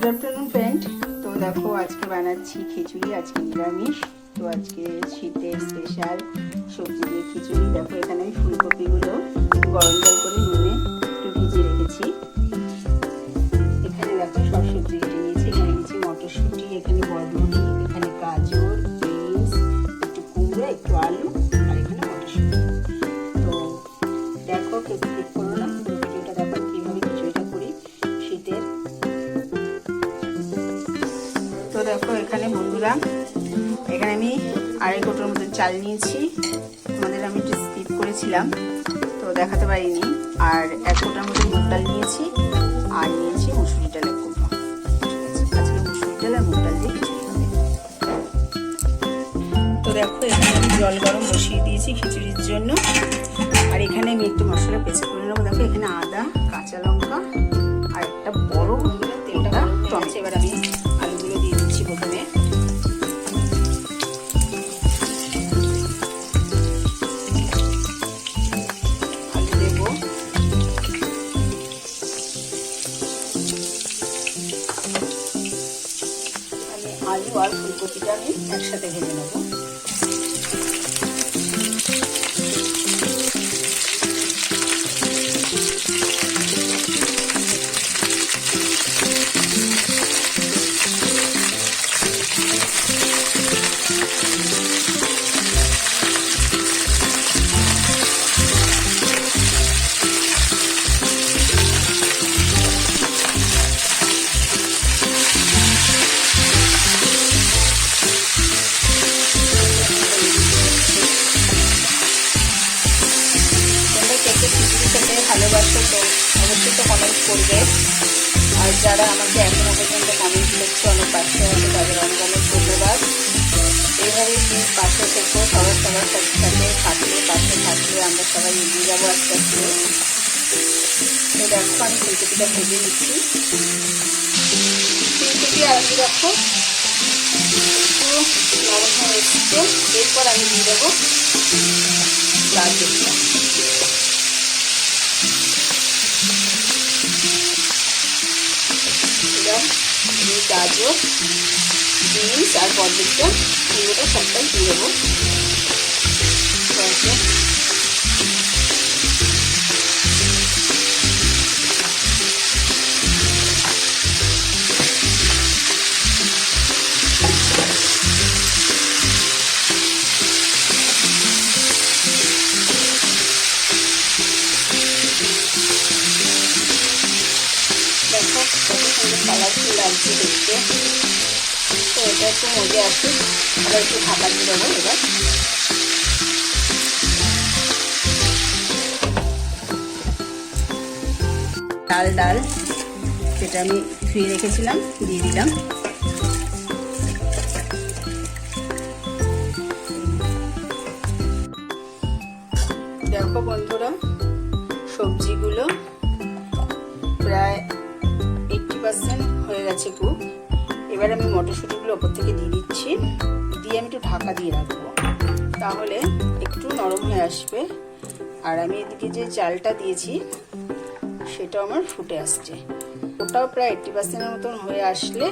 Good afternoon friend. तो देखो आज के বানাচ্ছি খিচুড়ি। আজকে নিরামিষ। তো আজকে শীতের স্পেশাল সবজি দিয়ে খিচুড়ি। দেখো এখানে আমি ফুলকপিগুলো গরম জল করে নুনে একটু ভিজিয়ে রেখেছি। এখানে দেখো সব সবজি কেটে নিয়েছি। এখানে নিয়েছি মটরশুঁটি, এখানে বরবটি, এখানে গাজর, বিনস, একটু কুমড়ো, একটু আলু আর এখানে মটরশুঁটি। তো দেখো কেউ ক্লিক করো না, পুরো ভিডিওটা দেখো কীভাবে খিচুড়িটা করি শীতের। তো দেখো এখানে বন্ধুরা, এখানে আমি আড়াই কোটোর মতন চাল নিয়েছি। তোমাদের আমি একটু স্কিপ করেছিলাম তো দেখাতে পারিনি। আর 1 কোটার মতন মুগ ডাল নিয়েছি আর নিয়েছি মুসুরি ডাল 1 কোটো। আজকে মুসুরি ডাল আর মুগ ডাল দিয়ে খিচুড়ি হবে। তো দেখো এখানে আমি জল গরম বসিয়ে দিয়েছি খিচুড়ির জন্য। আর এখানে আমি একটু মশলা পেস্ট করে নেবো। দেখো এখানে আদা, কাঁচা লঙ্কা আর একটা বড় তেলটা টমেটো। এবার আমি আলুগুলো দিয়ে দিচ্ছি প্রথমে। আলু দেব, আমি আলু আর ফুলকপিটা আমি একসাথে ভেজে নেবো। ভালোবাসো তো অবশ্যই তো কমেন্ট করবে। আর যারা আমাকে এখনো পর্যন্ত কমেন্ট করছে অনেক পাশে আছে, তাদের অনেক অনেক ধন্যবাদ। এইভাবেই প্লিজ পাশে থেকো, সবার সাথে থাকলে পাশে থাকলে আমরা সবাই এগিয়ে যাবো আস্তে আস্তে। তো দেখো আমি ফুলকপিটা ভেজে নিচ্ছি। ফুলকপি আর আমি দেখো একটু নরম হয়ে এসছে। এরপর আমি দিয়ে দেবো গাজরটা। গাজর, বিনস আর বরবটিটা পুরোটা সবটাই দিয়ে দেবো। দেখো কত সুন্দর কালারফুল লাগছে দেখতে। তো এটা একটু মজে আসে, আবার একটু ঢাকা দিয়ে দেবো। এবার ডাল যেটা আমি ধুয়ে রেখেছিলাম দিয়ে দিলাম। দেখো বন্ধুরা সবজিগুলো প্রায় 80% হয়ে গেছে কুক। এবার আমি মটরশুঁটিগুলো ওপর থেকে দিয়ে দিচ্ছি, দিয়ে আমি একটু ঢাকা দিয়ে রাখবো, তাহলে একটু নরম হয়ে আসবে। আর আমি এদিকে যে চালটা দিয়েছি সেটাও আমার ফুটে আসছে। ওটাও প্রায় 80%-এর মতন হয়ে আসলে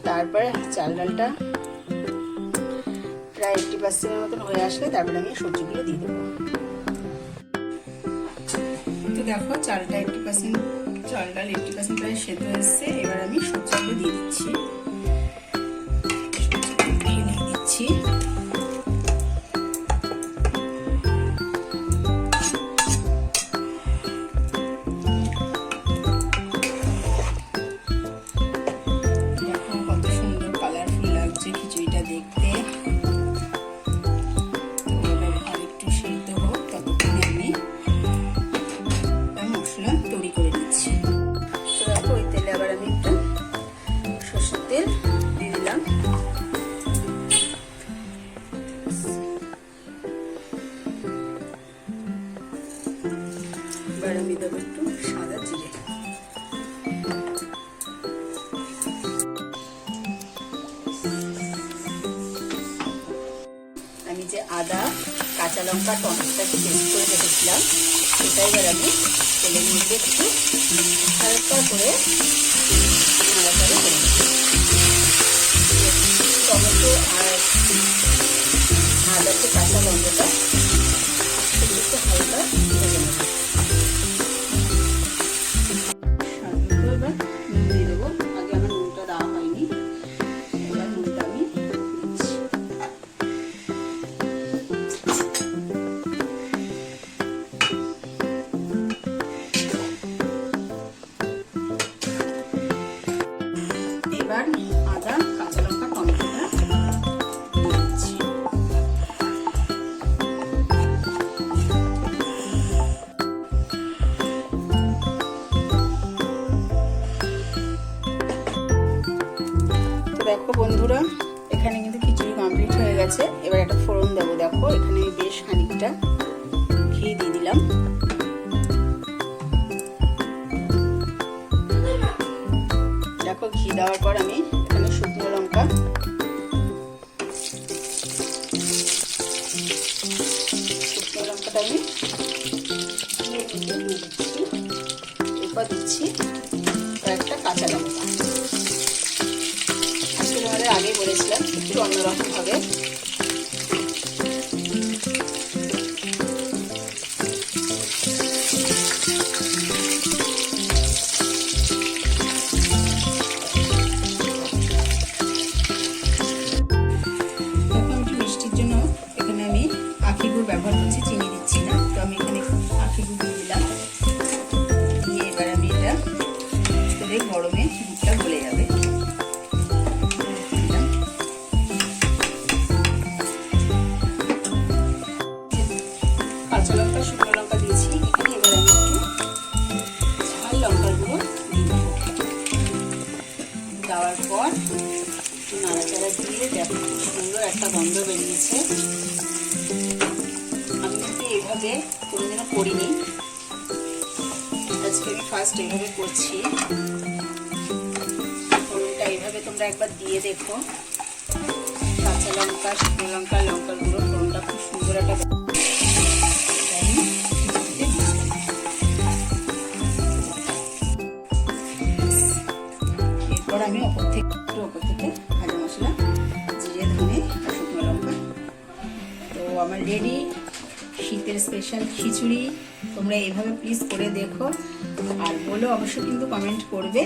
তারপরে চাল ডালটা প্রায় 80%-এর মতন হয়ে আসলে তারপরে আমি সবজিগুলো দিয়ে দেবো। তো দেখো চালটা 80%, চাল ডাল 80% প্রায় সেদ্ধ এসছে। এবার আমি সবজিগুলো দিয়ে দিচ্ছি। দেখো কত সুন্দর কালারফুল লাগছে খিচুড়িটা দেখতে। আর একটু সেদ্ধ হোক, ততক্ষণে আমি মশলা তৈরি করে দিচ্ছি। তো দেখো ওই তেলে আবার আমি একটু সরষের তেল দিয়ে দিলাম। এবার আমি দেবো একটু সাদা জিরে। আমি যে আদা, কাঁচা লঙ্কা, টমেটোটাকে পেস্ট করে রেখেছিলাম সেটা এবার আমি তেলের মধ্যে একটু হালকা করে নাড়াচাড়া একটু কাঁচা গন্ধটা একটু হালকা ভেজে নেব। এবার নুন দিয়ে দেবো। আগে আমার নুনটা দেওয়া হয়নি, এবার নুনটা আমি দিচ্ছি। এবার আদা কাঁচা লঙ্কা টমেটোটা দিচ্ছি। তো দেখো বন্ধুরা, এখানে কিন্তু খিচুড়ি কমপ্লিট হয়ে গেছে। এবার একটা ফোড়ন দেবো। দেখো এখানে বেশ খানিকটা ঘি দিয়ে দিলাম। দেখো ঘি দেওয়ার পর আমি এখানে শুকনো লঙ্কা, লঙ্কাটা আমি দিয়ে দিচ্ছি। এরপর দিচ্ছি কয়েকটা কাঁচা লঙ্কা। আজকে তোমাদের আগে বলেছিলাম একটু অন্যরকম হবে। ব্যবহার করছি, চিনি দিচ্ছি না। তো আমি এখানে আখি গুড় দিয়ে দিলাম। দিয়ে এবার আমি এটা করে গরমে দুধটা গলে যাবে। কাঁচা লঙ্কা শুকনো লঙ্কা দিয়েছি এখানে। এবার আমি একটু ঝাল লঙ্কার গুঁড়ো দেওয়ার পর নাড়াচাড়া দিয়ে দেখো খুব সুন্দর একটা গন্ধ বেরিয়েছে। আমি কিন্তু এইভাবে কোনোদিনও করিনি, আজকে আমি ফার্স্ট এইভাবে করছি। ফোড়নটা এইভাবে তোমরা একবার দিয়ে দেখো। কাঁচা লঙ্কা শুকনো লঙ্কা লঙ্কার গুঁড়ো ফোড়নটা খুব সুন্দর একটা। এরপর আমি ওপর থেকে ভাজা মশলা জিরে ধনে আর শুকনো লঙ্কা। তো আমার রেডি শীতের স্পেশাল খিচুড়ি। তোমরা এইভাবে প্লিজ করে দেখো আর বলো, অবশ্যই কিন্তু কমেন্ট করবে।